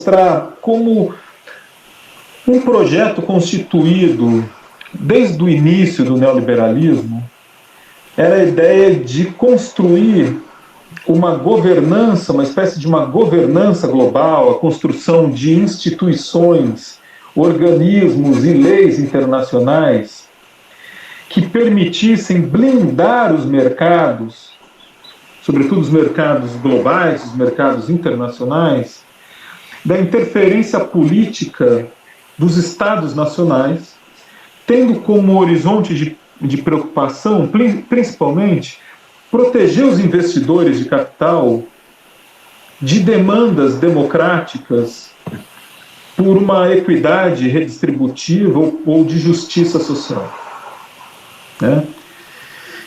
mostrar como um projeto constituído desde o início do neoliberalismo era a ideia de construir uma governança, uma espécie de uma governança global, a construção de instituições, organismos e leis internacionais que permitissem blindar os mercados, sobretudo os mercados globais, os mercados internacionais, da interferência política dos Estados nacionais, tendo como horizonte de preocupação, principalmente, proteger os investidores de capital de demandas democráticas por uma equidade redistributiva ou de justiça social. Né?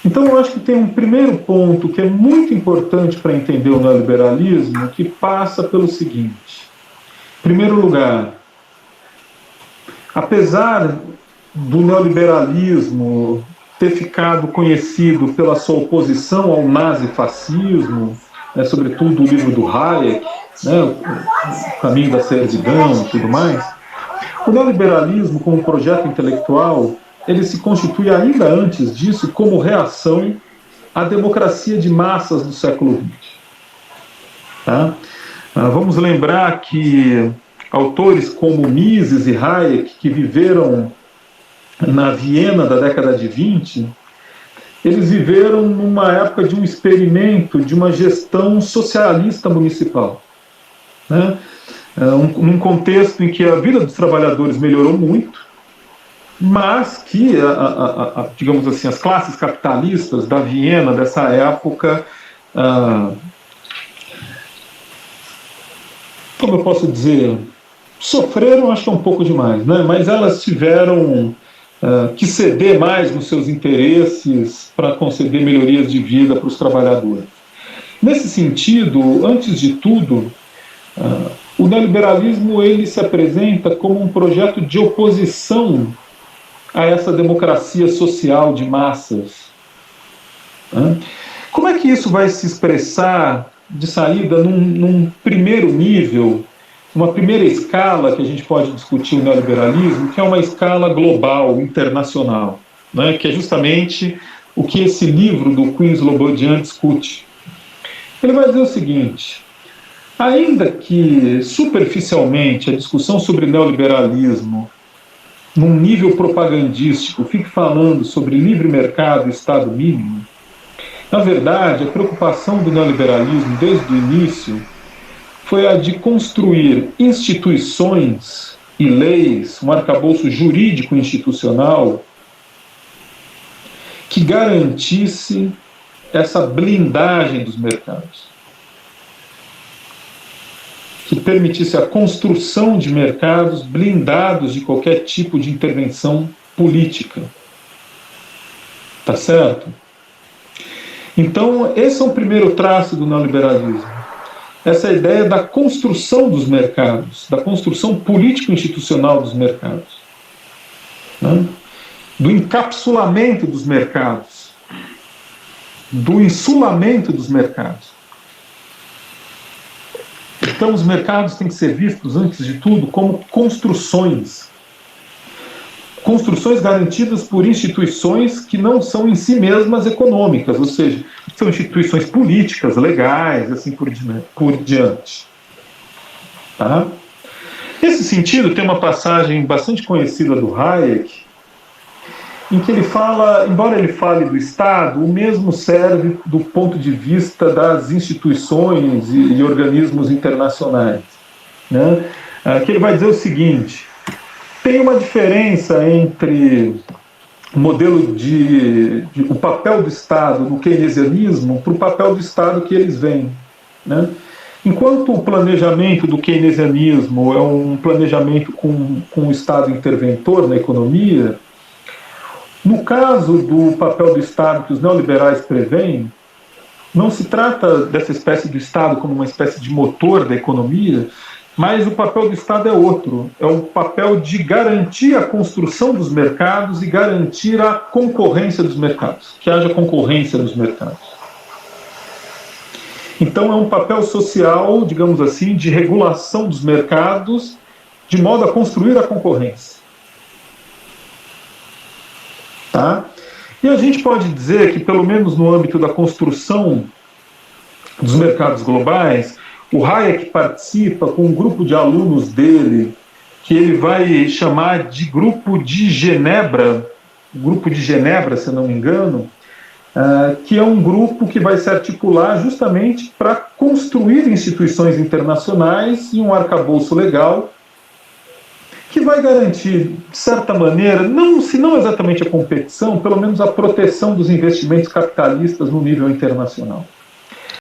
Então, eu acho que tem um primeiro ponto que é muito importante para entender o neoliberalismo, que passa pelo seguinte. Em primeiro lugar, apesar do neoliberalismo ter ficado conhecido pela sua oposição ao nazifascismo, né, sobretudo o livro do Hayek, né, o Caminho da Servidão e tudo mais, o neoliberalismo, como projeto intelectual, ele se constitui ainda antes disso como reação à democracia de massas do século XX. Tá? Vamos lembrar que autores como Mises e Hayek, que viveram na Viena da década de 20, eles viveram numa época de um experimento de uma gestão socialista municipal. Né? Num contexto em que a vida dos trabalhadores melhorou muito, mas que, digamos assim, as classes capitalistas da Viena dessa época, como eu posso dizer, sofreram, acho que é um pouco demais, né? Mas elas tiveram que ceder mais nos seus interesses para conceder melhorias de vida para os trabalhadores. Nesse sentido, antes de tudo, o neoliberalismo ele se apresenta como um projeto de oposição a essa democracia social de massas. Como é que isso vai se expressar de saída num primeiro nível, uma primeira escala que a gente pode discutir o neoliberalismo, que é uma escala global, internacional, né, que é justamente o que esse livro do Queen Slobodian discute. Ele vai dizer o seguinte: ainda que superficialmente a discussão sobre neoliberalismo num nível propagandístico, fique falando sobre livre mercado e Estado mínimo, na verdade, a preocupação do neoliberalismo desde o início foi a de construir instituições e leis, um arcabouço jurídico institucional que garantisse essa blindagem dos mercados, que permitisse a construção de mercados blindados de qualquer tipo de intervenção política. Tá certo? Então, esse é o primeiro traço do neoliberalismo. Essa ideia da construção dos mercados, da construção político-institucional dos mercados, né? Do encapsulamento dos mercados, do insulamento dos mercados. Então, os mercados têm que ser vistos, antes de tudo, como construções. Construções garantidas por instituições que não são em si mesmas econômicas, ou seja, são instituições políticas, legais, assim por diante. Tá? Nesse sentido, tem uma passagem bastante conhecida do Hayek, em que ele fala, embora ele fale do Estado, o mesmo serve do ponto de vista das instituições e organismos internacionais. Né? Que ele vai dizer o seguinte: tem uma diferença entre o modelo o papel do Estado no keynesianismo para o papel do Estado que eles veem. Né? Enquanto o planejamento do keynesianismo é um planejamento com o Estado interventor na economia, no caso do papel do Estado que os neoliberais preveem, não se trata dessa espécie do Estado como uma espécie de motor da economia, mas o papel do Estado é outro. É o papel de garantir a construção dos mercados e garantir a concorrência dos mercados, que haja concorrência nos mercados. Então é um papel social, digamos assim, de regulação dos mercados, de modo a construir a concorrência. Tá? E a gente pode dizer que, pelo menos no âmbito da construção dos mercados globais, o Hayek participa com um grupo de alunos dele, que ele vai chamar de Grupo de Genebra, se eu não me engano, que é um grupo que vai se articular justamente para construir instituições internacionais e um arcabouço legal que vai garantir, de certa maneira, não, se não exatamente a competição, pelo menos a proteção dos investimentos capitalistas no nível internacional.